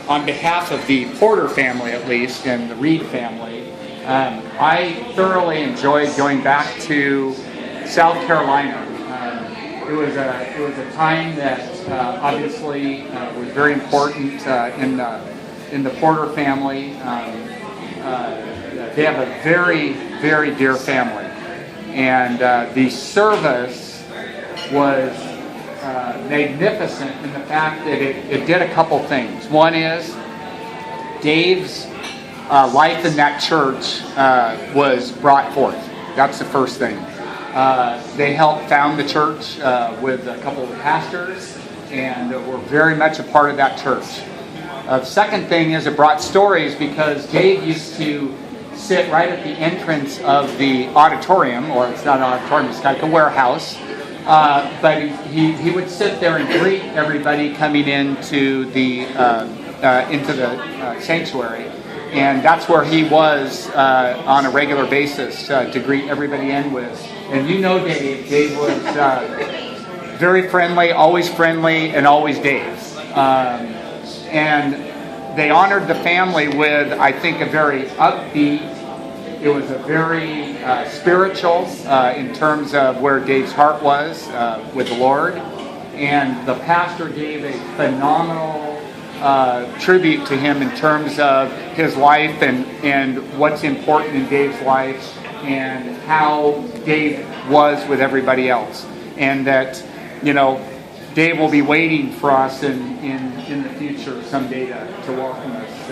On behalf of the Porter family, at least, and the Reed family, I thoroughly enjoyed going back to South Carolina. It was a time that obviously was very important in the Porter family. They have a very, very dear family, and the service was magnificent in the fact that it did a couple things. One is Dave's life in that church was brought forth. That's the first thing. They helped found the church with a couple of pastors, and were very much a part of that church. Second thing is it brought stories, because Dave used to sit right at the entrance of the auditorium, or it's not an auditorium, it's like a warehouse. But he would sit there and greet everybody coming into the sanctuary, and that's where he was on a regular basis to greet everybody in with. And you know Dave. Dave was very friendly, and always Dave. And they honored the family with, I think, a very upbeat. It was a very spiritual in terms of where Dave's heart was with the Lord. And the pastor gave a phenomenal tribute to him in terms of his life and what's important in Dave's life and how Dave was with everybody else. And that, Dave will be waiting for us in the future someday to welcome us.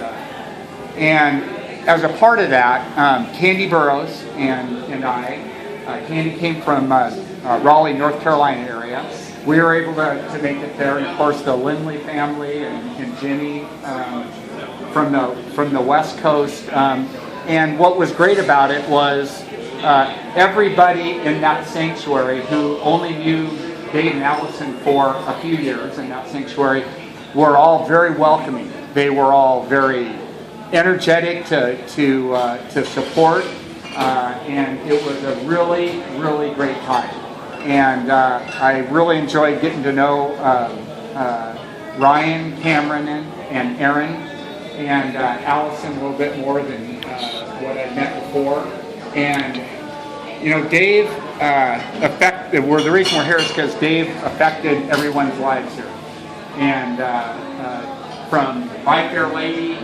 And as a part of that, Candy Burrows and I, Candy came from Raleigh, North Carolina area. We were able to make it there, and of course the Lindley family and Jenny from the West Coast. And what was great about it was everybody in that sanctuary who only knew Dave and Allison for a few years in that sanctuary were all very welcoming. They were all very energetic to support, and it was a really, really great time. And I really enjoyed getting to know Ryan, Cameron, and Aaron, and Allison a little bit more than what I met before. And Dave affected. The reason we're here is because Dave affected everyone's lives here, and from My Fair Lady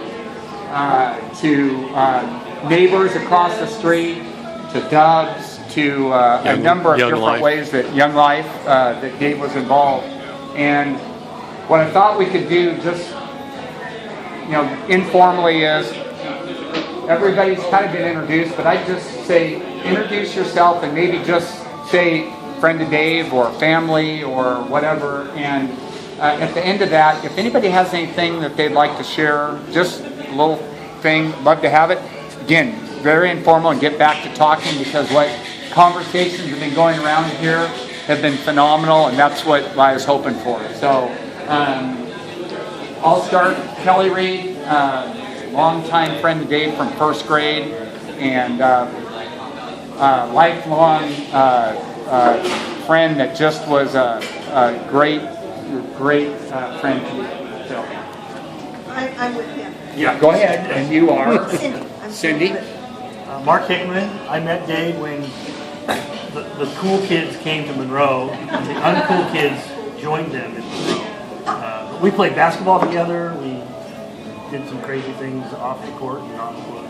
to neighbors across the street, to Dubs, to a number of different ways that Young Life, that Dave was involved. And what I thought we could do just, informally is, everybody's kind of been introduced, but I'd just say, introduce yourself and maybe just say friend of Dave or family or whatever. And at the end of that, if anybody has anything that they'd like to share, just a little thing, love to have it. Again, very informal, and get back to talking, because what conversations have been going around here have been phenomenal, and that's what I was hoping for. So I'll start. Kelly Reed, longtime friend of Dave from first grade, and lifelong friend that just was a great friend to me. So. I'm with him. Yeah, go ahead. And you are? Cindy. Mark Hickman. I met Dave when the cool kids came to Monroe, and the uncool kids joined them in Monroe. We played basketball together. We did some crazy things off the court and on the court.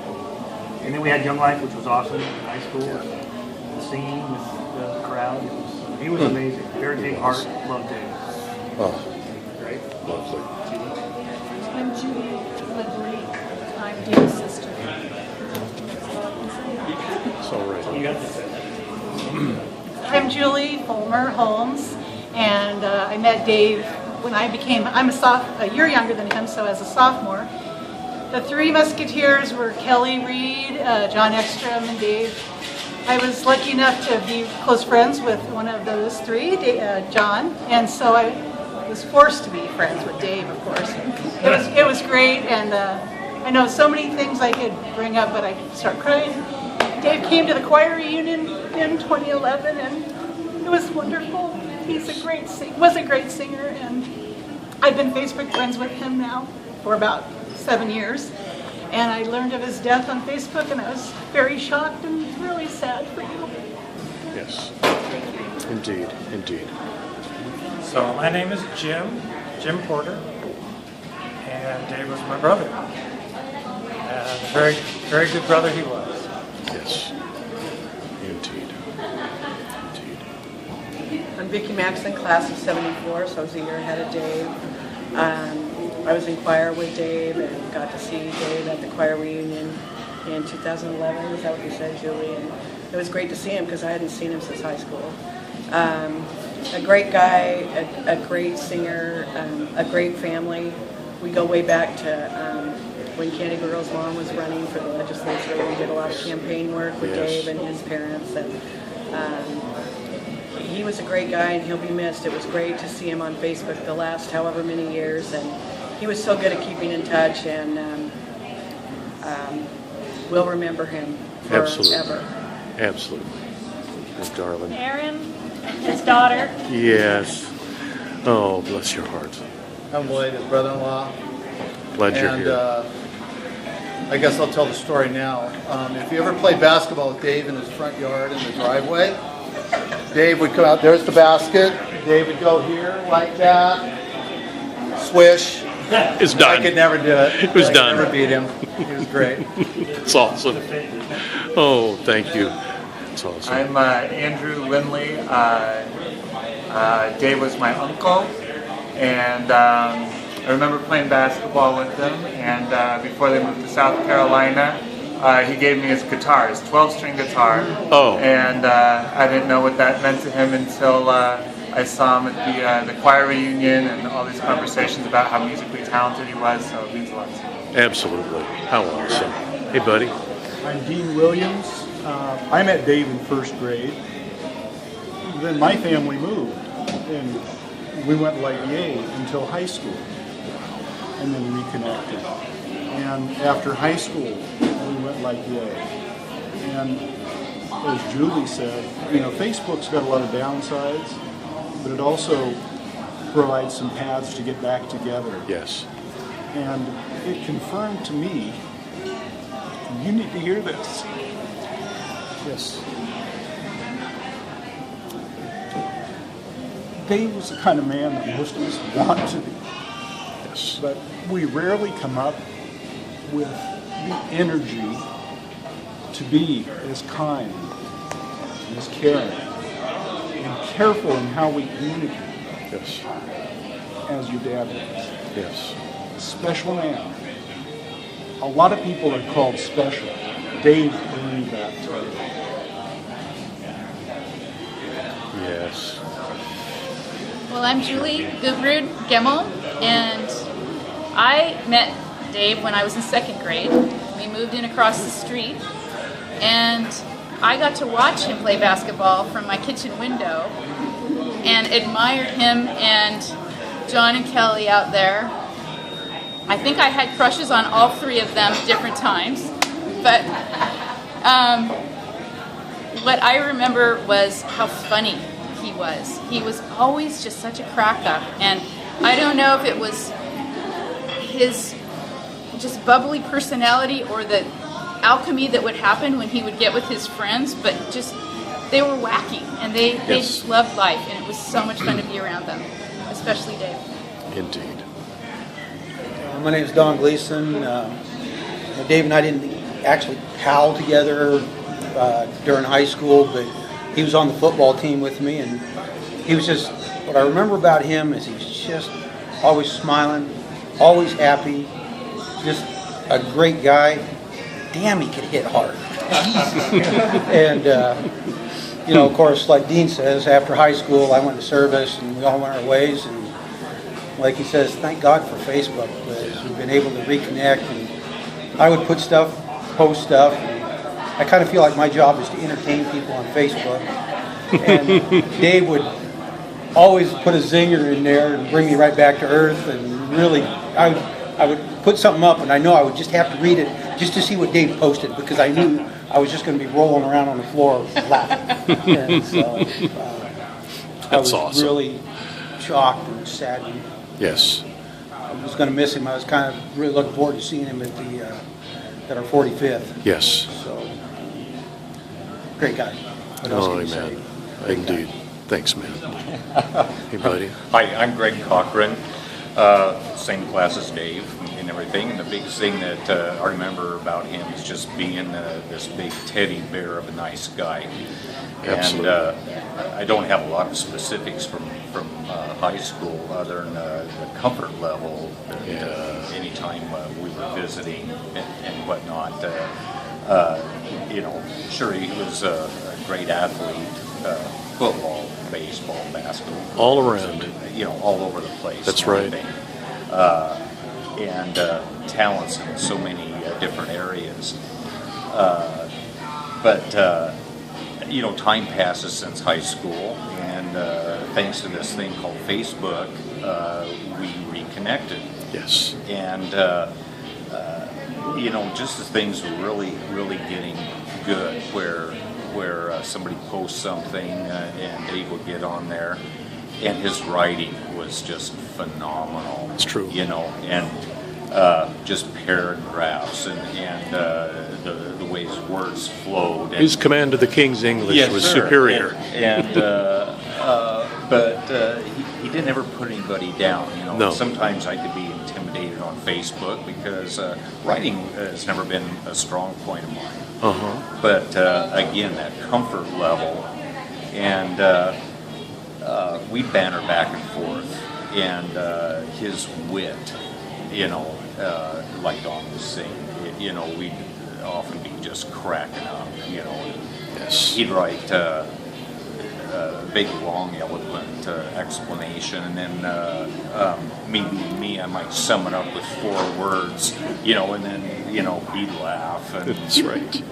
And then we had Young Life, which was awesome in high school. And the singing with the crowd. He was amazing. Very big heart. Loved Dave. Oh, Great. lovely. I'm Judy LeBrie. I'm Dave's sister. It's all right. You got this. I'm Julie Fulmer Holmes, and I met Dave when I'm a year younger than him, so as a sophomore. The Three Musketeers were Kelly Reed, John Ekstrom, and Dave. I was lucky enough to be close friends with one of those three, John, and so I was forced to be friends with Dave, of course. It was great, and I know so many things I could bring up, but I start crying. Dave came to the choir reunion in 2011, and it was wonderful. Was a great singer, and I've been Facebook friends with him now for about 7 years. And I learned of his death on Facebook, and I was very shocked and really sad for you. Yes. Indeed. Indeed. So my name is Jim Porter, and Dave was my brother. And a very, very good brother he was. Yes. Indeed. Indeed. I'm Vicki Maxson, class of 74, so I was a year ahead of Dave. I was in choir with Dave and got to see Dave at the choir reunion in 2011. Is that what you said, Julie? And it was great to see him because I hadn't seen him since high school. A great guy, a great singer, a great family. We go way back to when Candy Girl's mom was running for the legislature. We did a lot of campaign work with Dave and his parents, and he was a great guy, and he'll be missed. It was great to see him on Facebook the last however many years, and he was so good at keeping in touch, and we'll remember him forever. Absolutely. Absolutely. Oh, darling. Aaron, his daughter. Yes. Oh, bless your heart. I'm Wade, his brother-in-law. Glad you're And here. I guess I'll tell the story now. If you ever played basketball with Dave in his front yard in the driveway, Dave would come out, there's the basket. Dave would go here like that, swish. It's done. I could never do it. It was I could done. never beat him. He was great. It's awesome. Oh, thank you. It's awesome. I'm Andrew Lindley. Dave was my uncle, and I remember playing basketball with them, and before they moved to South Carolina, he gave me his guitar, his 12-string guitar. Oh. And I didn't know what that meant to him until I saw him at the choir reunion and all these conversations about how musically talented he was, so it means a lot to me. Absolutely. How awesome. Hey, buddy. I'm Dean Williams. I met Dave in first grade. Then my family moved, and we went like yay until high school, and then reconnected. And after high school, we went like yay. And as Julie said, Facebook's got a lot of downsides, but it also provides some paths to get back together. Yes. And it confirmed to me, you need to hear this. Yes. Dave was the kind of man that most of us want to be. Yes. But we rarely come up with the energy to be as kind, as caring, and careful in how we communicate Yes. as your dad was. Yes. Special man. A lot of people are called special. Dave earned that title. Yes. Well, I'm Julie Gubrud Gemmel, and I met Dave when I was in second grade. We moved in across the street, and I got to watch him play basketball from my kitchen window and admired him and John and Kelly out there. I think I had crushes on all three of them at different times, but what I remember was how funny he was. He was always just such a crack up, and I don't know if it was his just bubbly personality or the alchemy that would happen when he would get with his friends, but just they were wacky, and they just loved life, and it was so much fun to be around them, especially Dave. Indeed. My name is Don Gleason. Dave and I didn't actually pal together during high school, but he was on the football team with me, and he was just, what I remember about him is he was just always smiling, always happy, just a great guy. Damn, he could hit hard. And, of course, like Dean says, after high school, I went to service, and we all went our ways, and like he says, thank God for Facebook, because we've been able to reconnect, and I would put stuff, post stuff, and I kind of feel like my job is to entertain people on Facebook, and Dave would always put a zinger in there and bring me right back to earth, and really, I would put something up, and I know I would just have to read it just to see what Dave posted, because I knew I was just going to be rolling around on the floor laughing. And so I was awesome. really shocked and saddened. Yes. was going to miss him. I was kind of really looking forward to seeing him at our 45th. Yes. So, great guy. What else Oh, can you say? amen. Great guy. Indeed. Thanks, man. Hey, buddy. Hi, I'm Greg Cochran, same class as Dave and everything. And the biggest thing that I remember about him is just being this big teddy bear of a nice guy. Absolutely. And I don't have a lot of specifics from high school other than the comfort level that anytime we were visiting and whatnot. Sure, he was a great athlete, football, baseball, basketball. All around. All over the place. That's right. And talents in so many different areas. Time passes since high school, and thanks to this thing called Facebook, we reconnected. Yes. And just as things were really getting good, where somebody posts something and Dave would get on there, and his writing was just phenomenal. It's true. And just paragraphs and the way his words flowed. His command of the King's English was superior. But he didn't ever put anybody down. No. Sometimes I could be intimidated on Facebook because writing has never been a strong point of mine. Uh-huh. But again, that comfort level, and we'd banter back and forth, and his wit, like Don was saying, we'd often be just cracking up, Yes. He'd write big, long, eloquent explanation, and then me, I might sum it up with 4 words, and then, he'd laugh. And, That's right.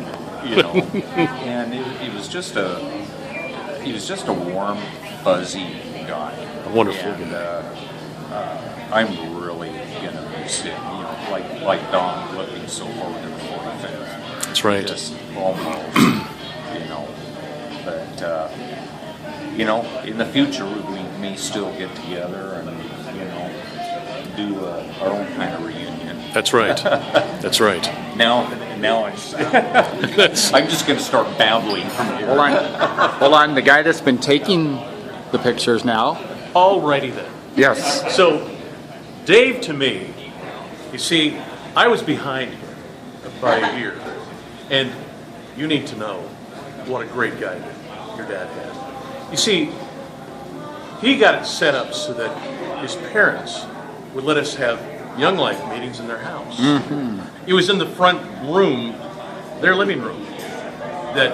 and it was just a warm, fuzzy guy. A wonderful and, guy. I'm really gonna miss him, like Don looking so forward to the 45th. That's right. Just almost, but in the future we may still get together and do our own kind of reunion. That's right. That's right. Now I'm just going to start babbling from here. Hold on. The guy that's been taking the pictures now. Alrighty then. Yes. So, Dave to me, you see, I was behind him by a year. And you need to know what a great guy your dad had. You see, he got it set up so that his parents would let us have Young Life meetings in their house. Mm-hmm. It was in the front room, their living room, that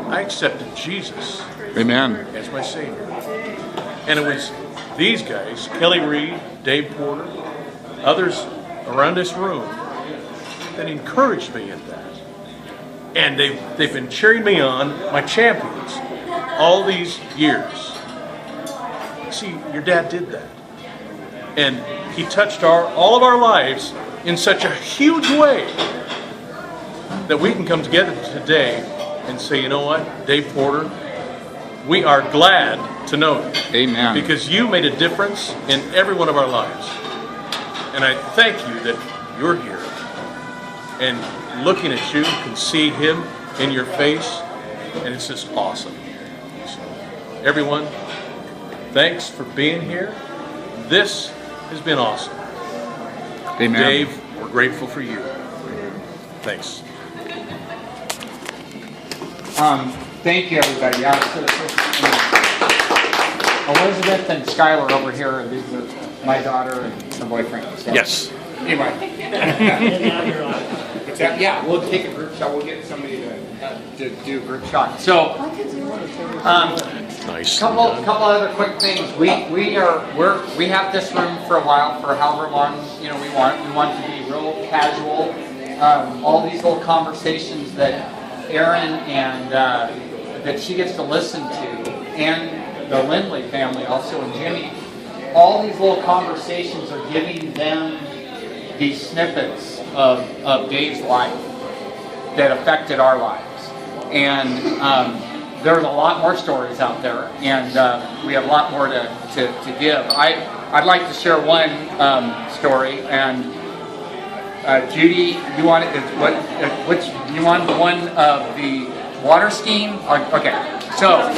I accepted Jesus Amen. as my Savior. And it was these guys, Kelly Reed, Dave Porter, others around this room, that encouraged me in that. And they've been cheering me on, my champions, all these years. See, your dad did that. And he touched all of our lives in such a huge way that we can come together today and say, you know what, Dave Porter, we are glad to know you. Amen. Because you made a difference in every one of our lives. And I thank you that you're here. And looking at you, can see him in your face, and it's just awesome. So, everyone, thanks for being here. This has been awesome. Amen. Dave, we're grateful for you. Thanks. Thank you, everybody. Elizabeth and Skylar over here, and these are my daughter and her boyfriend. So. Yes. Anyway. Yeah, we'll take a group shot. We'll get somebody to do a group shot. So, nice. Couple other quick things. We have this room for a while, for however long we want. We want it to be real casual. All these little conversations that Erin and that she gets to listen to, and the Lindley family also, and Jimmy. All these little conversations are giving them these snippets of Dave's life that affected our lives. And there's a lot more stories out there, and we have a lot more to give. I'd like to share one story, and Judy, you want it? Which you want one of the water skiing? Okay, so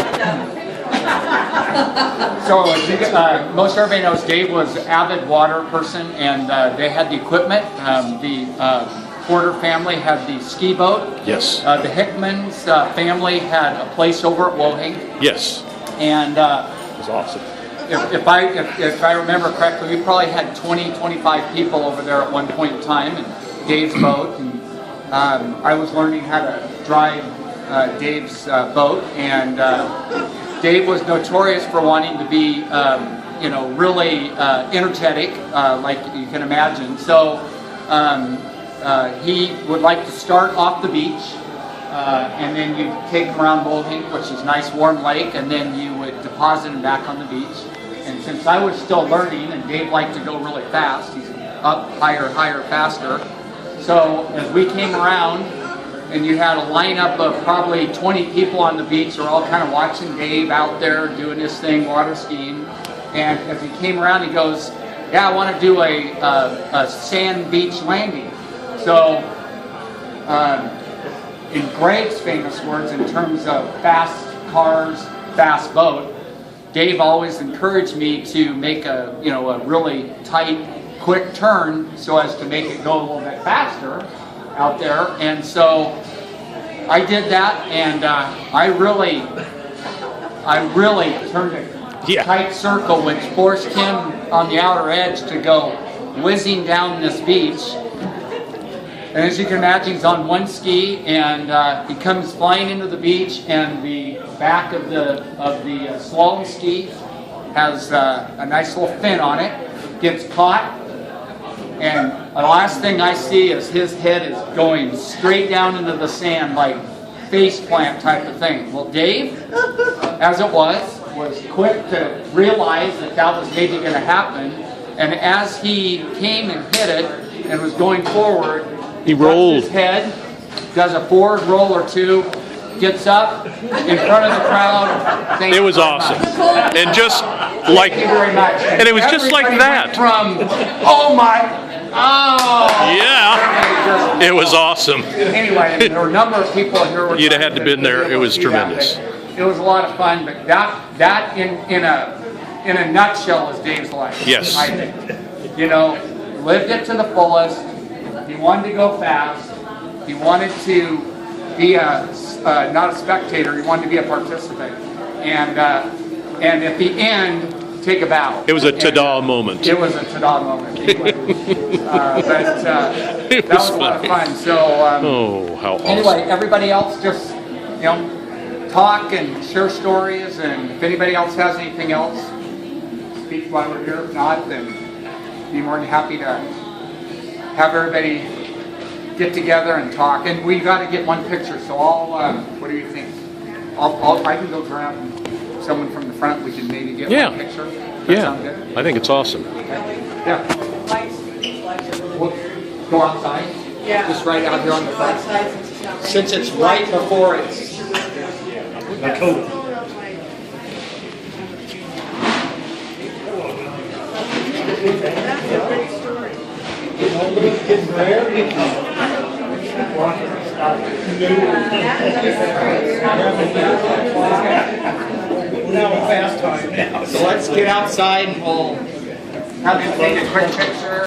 most everybody knows Dave was an avid water person, and they had the equipment. The Porter family had the ski boat. Yes. The Hickman's family had a place over at Wohing. Yes. And it was awesome. If I remember correctly, we probably had 20, 25 people over there at one point in time in Dave's boat. And I was learning how to drive Dave's boat, and Dave was notorious for wanting to be, really energetic, like you can imagine. So he would like to start off the beach, and then you take him around Wohing, which is a nice warm lake, and then you would deposit him back on the beach. And since I was still learning, and Dave liked to go really fast, he's up higher, higher, faster. So as we came around, and you had a lineup of probably 20 people on the beach, they're all kind of watching Dave out there doing his thing, water skiing. And as he came around, he goes, "Yeah, I want to do a sand beach landing." So, in Greg's famous words, in terms of fast cars, fast boat, Dave always encouraged me to make a really tight, quick turn so as to make it go a little bit faster out there. And so I did that, and I really turned a tight circle, which forced him on the outer edge to go whizzing down this beach. And as you can imagine, he's on one ski, and he comes flying into the beach, and the back of the slalom ski has a nice little fin on it, gets caught, and the last thing I see is his head is going straight down into the sand, like face plant type of thing. Well, Dave, as it was quick to realize that that was maybe going to happen, and as he came and hit it and was going forward, he rolled his head, does a forward roll or two, gets up in front of the crowd. It was awesome. And just like, thank you very much. And it was just like that. Yeah, it was awesome. Anyway, there were a number of people here. You'd have had to been there. It was tremendous. It was a lot of fun, but that in a nutshell is Dave's life. Yes. I think. Lived it to the fullest. He wanted to go fast. He wanted to be not a spectator. He wanted to be a participant. And at the end, take a bow. It was a ta-da moment. It was a ta-da moment. Anyway. That was a lot of fun. So how awesome. Anyway, everybody else just talk and share stories, and if anybody else has anything else, speak while we're here. If not, then be more than happy to have everybody get together and talk. And we got to get one picture. So what do you think? I can go grab someone from the front. We can maybe get one picture. That sound good? I think it's awesome. Yeah. We'll go outside. Yeah. Just right out here on the front. Since it's right before it's. So let's get outside and we'll have him take a quick picture.